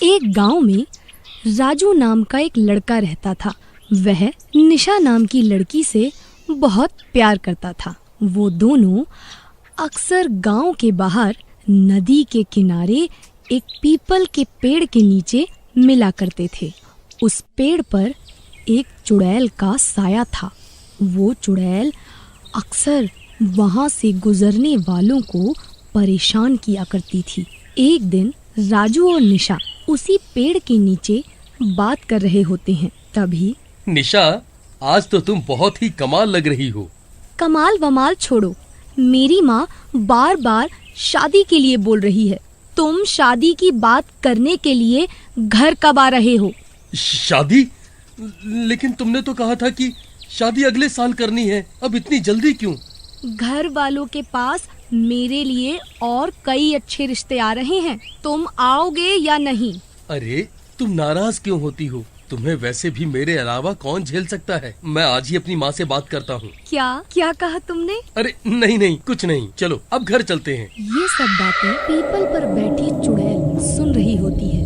एक गांव में राजू नाम का एक लड़का रहता था। वह निशा नाम की लड़की से बहुत प्यार करता था। वो दोनों अक्सर गांव के बाहर नदी के किनारे एक पीपल के पेड़ के नीचे मिला करते थे। उस पेड़ पर एक चुड़ैल का साया था। वो चुड़ैल अक्सर वहां से गुजरने वालों को परेशान किया करती थी। एक दिन राजू और निशा उसी पेड़ के नीचे बात कर रहे होते हैं। तभी निशा, आज तो तुम बहुत ही कमाल लग रही हो। कमाल वमाल छोड़ो, मेरी माँ बार बार शादी के लिए बोल रही है। तुम शादी की बात करने के लिए घर कब आ रहे हो? शादी? लेकिन तुमने तो कहा था कि शादी अगले साल करनी है, अब इतनी जल्दी क्यों? घर वालों के पास मेरे लिए और कई अच्छे रिश्ते आ रहे हैं। तुम आओगे या नहीं? अरे तुम नाराज क्यों होती हो? तुम्हें वैसे भी मेरे अलावा कौन झेल सकता है। मैं आज ही अपनी माँ से बात करता हूँ। क्या कहा तुमने? अरे नहीं कुछ नहीं, चलो अब घर चलते हैं। ये सब बातें पीपल पर बैठी चुड़ैल सुन रही होती है।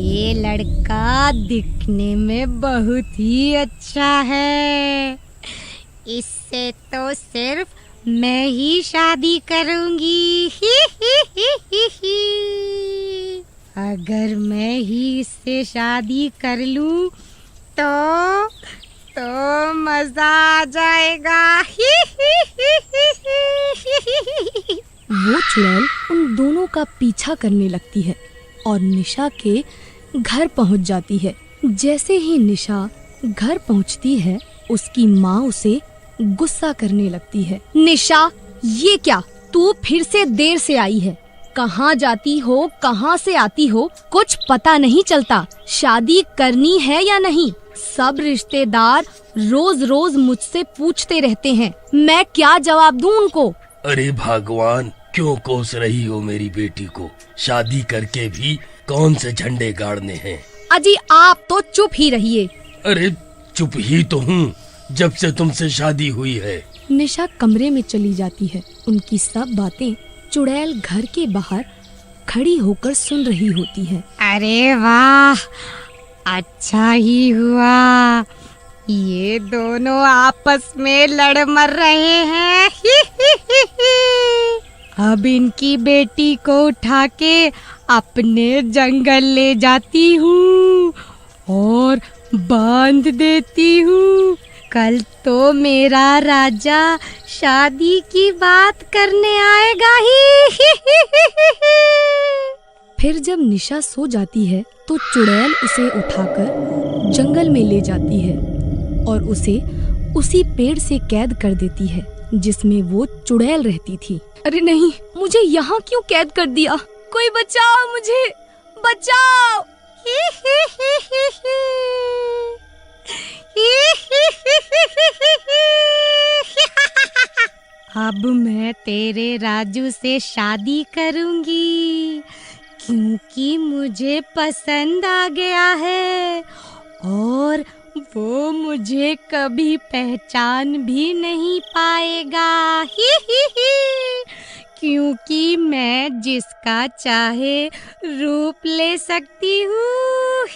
ये लड़का दिखने में बहुत ही अच्छा है। इससे तो सिर्फ मैं ही शादी करूंगी। अगर मैं ही इससे शादी कर लूं तो मजा आ जाएगा। वो चुड़ैल उन दोनों का पीछा करने लगती है और निशा के घर पहुंच जाती है। जैसे ही निशा घर पहुंचती है, उसकी माँ उसे गुस्सा करने लगती है। निशा, ये क्या? तू फिर से देर से आई है। कहाँ जाती हो, कहाँ से आती हो, कुछ पता नहीं चलता। शादी करनी है या नहीं? सब रिश्तेदार रोज रोज मुझसे पूछते रहते हैं, मैं क्या जवाब दूं उनको? अरे भगवान, क्यों कोस रही हो मेरी बेटी को? शादी करके भी कौन से झंडे गाड़ने हैं? अजी आप तो चुप ही रहिए। अरे चुप ही तो हूँ, जब से तुमसे शादी हुई है। निशा कमरे में चली जाती है। उनकी सब बातें चुड़ैल घर के बाहर खड़ी होकर सुन रही होती है। अरे वाह, अच्छा ही हुआ ये दोनों आपस में लड़ मर रहे हैं। अब इनकी बेटी को उठा के अपने जंगल ले जाती हूँ और बांध देती हूँ। कल तो मेरा राजा शादी की बात करने आएगा ही। फिर जब निशा सो जाती है तो चुड़ैल उसे उठाकर जंगल में ले जाती है और उसे उसी पेड़ से कैद कर देती है जिसमें वो चुड़ैल रहती थी। अरे नहीं, मुझे यहाँ क्यों कैद कर दिया? कोई बचाओ, मुझे बचाओ। अब मैं तेरे राजू से शादी करूंगी क्योंकि मुझे पसंद आ गया है और वो मुझे कभी पहचान भी नहीं पाएगा। क्योंकि मैं जिसका चाहे रूप ले सकती हूँ।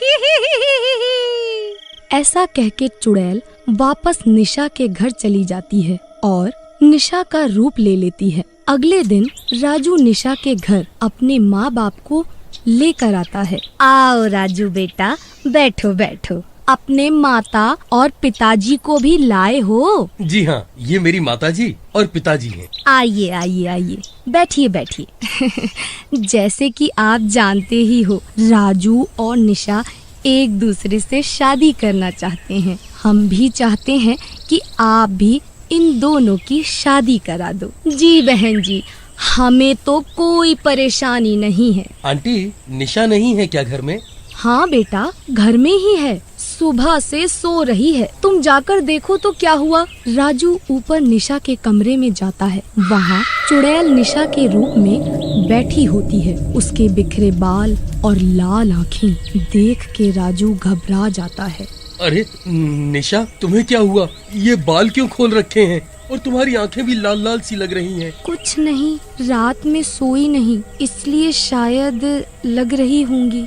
ऐसा कहके चुड़ैल वापस निशा के घर चली जाती है और निशा का रूप ले लेती है। अगले दिन राजू निशा के घर अपने माँ बाप को लेकर आता है। आओ राजू बेटा, बैठो बैठो। अपने माता और पिताजी को भी लाए हो? जी हाँ, ये मेरी माताजी और पिताजी हैं। आइए आइए आइए, बैठिए बैठिए। जैसे कि आप जानते ही हो, राजू और निशा एक दूसरे से शादी करना चाहते हैं। हम भी चाहते हैं कि आप भी इन दोनों की शादी करा दो। जी बहन जी, हमें तो कोई परेशानी नहीं है। आंटी, निशा नहीं है क्या घर में? हाँ बेटा, घर में ही है। सुबह से सो रही है। तुम जाकर देखो तो क्या हुआ। राजू ऊपर निशा के कमरे में जाता है। वहाँ चुड़ैल निशा के रूप में बैठी होती है। उसके बिखरे बाल और लाल आँखें देख के राजू घबरा जाता है। अरे निशा, तुम्हें क्या हुआ? ये बाल क्यों खोल रखे हैं और तुम्हारी आंखें भी लाल लाल सी लग रही हैं। कुछ नहीं, रात में सोई नहीं, इसलिए शायद लग रही होंगी।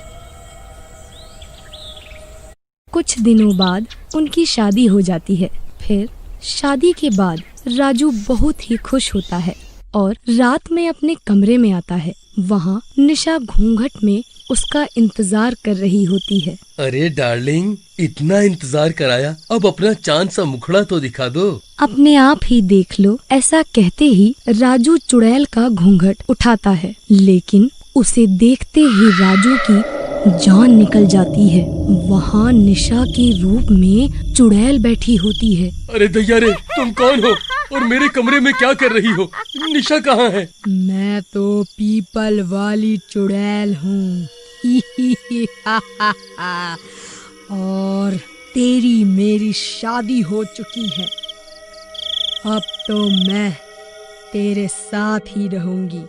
कुछ दिनों बाद उनकी शादी हो जाती है। फिर शादी के बाद राजू बहुत ही खुश होता है और रात में अपने कमरे में आता है। वहाँ निशा घूंघट में उसका इंतजार कर रही होती है। अरे डार्लिंग, इतना इंतजार कराया, अब अपना चांद सा मुखड़ा तो दिखा दो। अपने आप ही देख लो। ऐसा कहते ही राजू चुड़ैल का घूंघट उठाता है, लेकिन उसे देखते ही राजू की जान निकल जाती है। वहाँ निशा के रूप में चुड़ैल बैठी होती है। अरे दैया रे, तुम कौन हो और मेरे कमरे में क्या कर रही हो? निशा कहाँ है? मैं तो पीपल वाली चुड़ैल हूँ। और तेरी मेरी शादी हो चुकी है। अब तो मैं तेरे साथ ही रहूंगी।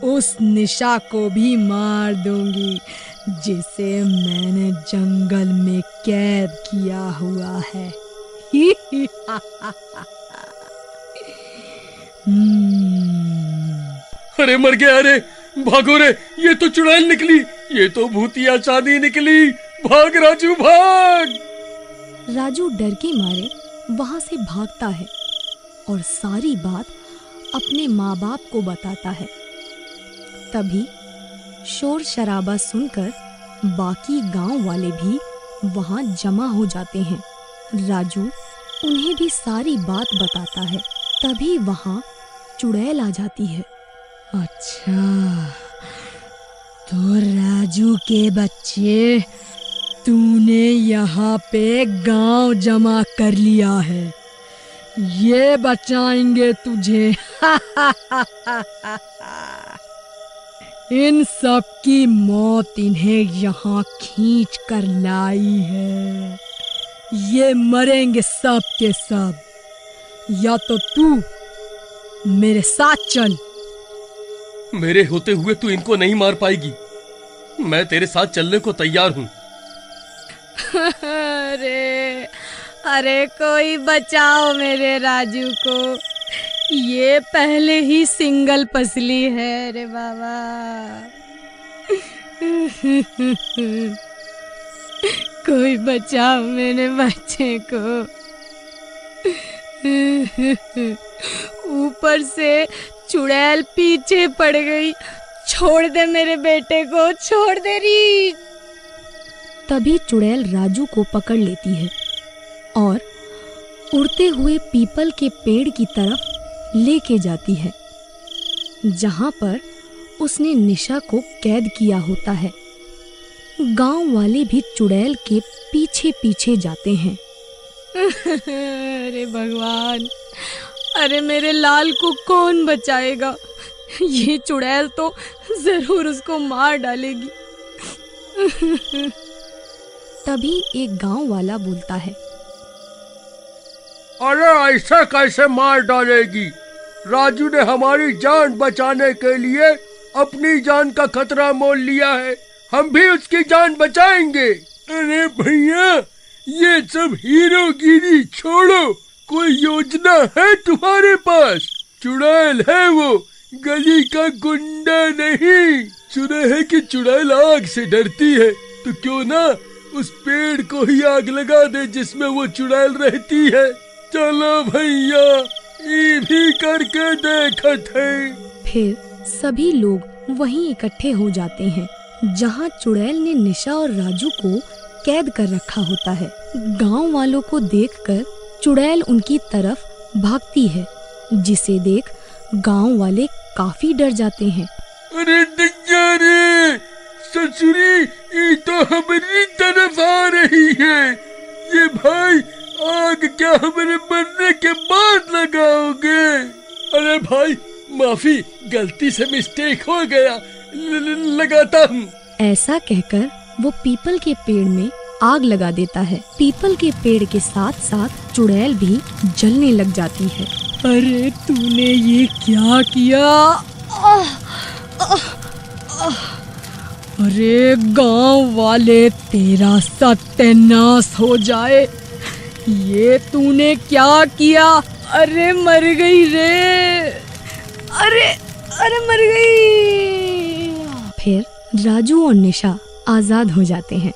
उस निशा को भी मार दूंगी जिसे मैंने जंगल में कैद किया हुआ है। अरे मर गया रे, भागो रे, ये तो चुड़ैल निकली, ये तो भूतिया चांदी निकली। भाग राजू भाग। राजू डर के मारे वहां से भागता है और सारी बात अपने माँ बाप को बताता है। तभी शोर शराबा सुनकर बाकी गांव वाले भी वहां जमा हो जाते हैं। राजू उन्हें भी सारी बात बताता है। तभी वहां चुड़ैल आ जाती है। अच्छा, तो राजू के बच्चे, तूने यहाँ पे गांव जमा कर लिया है। ये बचाएंगे तुझे। इन सब की मौत इन्हें यहाँ खींच कर लाई है। ये मरेंगे सब के सब, या तो तू मेरे साथ चल। मेरे होते हुए तू इनको नहीं मार पाएगी। मैं तेरे साथ चलने को तैयार हूँ। अरे अरे कोई बचाओ मेरे राजू को। ये पहले ही सिंगल पसली है रे बाबा। कोई बचाओ मेरे बच्चे को। ऊपर से चुड़ैल पीछे पड़ गई। छोड़ दे मेरे बेटे को, छोड़ दे री। तभी चुड़ैल राजू को पकड़ लेती है और उड़ते हुए पीपल के पेड़ की तरफ लेके जाती है, जहां पर उसने निशा को कैद किया होता है। गांव वाले भी चुड़ैल के पीछे पीछे जाते हैं। अरे भगवान, अरे मेरे लाल को कौन बचाएगा? ये चुड़ैल तो जरूर उसको मार डालेगी। तभी एक गांव वाला बोलता है, अरे ऐसा कैसे मार डालेगी? राजू ने हमारी जान बचाने के लिए अपनी जान का खतरा मोल लिया है। हम भी उसकी जान बचाएंगे। अरे भैया, ये सब हीरोगिरी छोड़ो। कोई योजना है तुम्हारे पास? चुड़ैल है वो, गली का गुंडा नहीं। सुना है कि चुड़ैल आग से डरती है, तो क्यों ना उस पेड़ को ही आग लगा दे जिसमें वो चुड़ैल रहती है। चलो भैया, ये भी करके देखत है। फिर सभी लोग वहीं इकट्ठे हो जाते हैं जहां चुड़ैल ने निशा और राजू को कैद कर रखा होता है। गांव वालों को देखकर चुड़ैल उनकी तरफ भागती है, जिसे देख गांव वाले काफी डर जाते हैं। अरे दैया रे, ससुरी, ये तो हमारी तरफ आ रही है। ये भाई, आग क्या हमारे मरने के बाद लगाओगे? अरे भाई, माफी, गलती से मिस्टेक हो गया, लगाता हूँ। ऐसा कहकर वो पीपल के पेड़ में आग लगा देता है। पीपल के पेड़ के साथ साथ चुड़ैल भी जलने लग जाती है। अरे तूने ये क्या किया? अरे गांव वाले, तेरा सत्यानाश हो जाए। ये तूने क्या किया? अरे मर गई रे। अरे मर गई। फिर राजू और निशा आजाद हो जाते हैं।